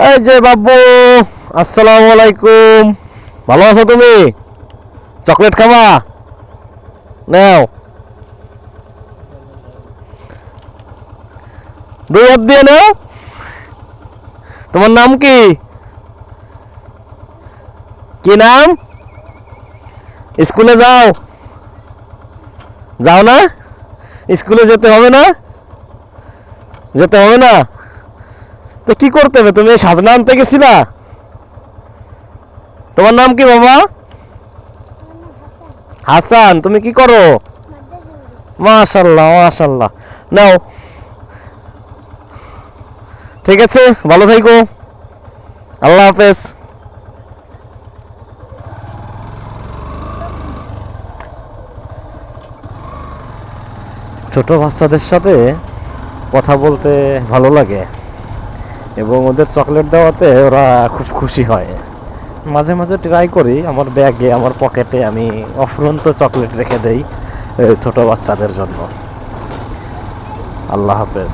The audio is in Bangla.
এই যে বাবু, আসসালামু আলাইকুম। ভালো আছো তুমি? চকলেট খাবা? নাও, দুই হাত দিয়ে নাও। তোমার নাম কি? কি নাম? স্কুলে যাও? যাও না? স্কুলে যেতে হবে না? যেতে হবে না? তো কি করতে হবে? তুমি সাজনা আনতে গেছিলা? তোমার নাম কি বাবা? হাসান। তুমি কি করো? মাশাল্লাহ মাশাল্লাহ। নাও, ঠিক আছে, ভালো থাকো। আল্লাহ হাফেজ। ছোট বাচ্চাদের সাথে কথা বলতে ভালো লাগে এবং ওদের চকলেট দেওয়াতে ওরা খুব খুশি হয়। মাঝে মাঝে ট্রাই করি, আমার ব্যাগে, আমার পকেটে আমি অফুরন্ত চকলেট রেখে দেই ছোট বাচ্চাদের জন্য। আল্লাহ হাফেজ।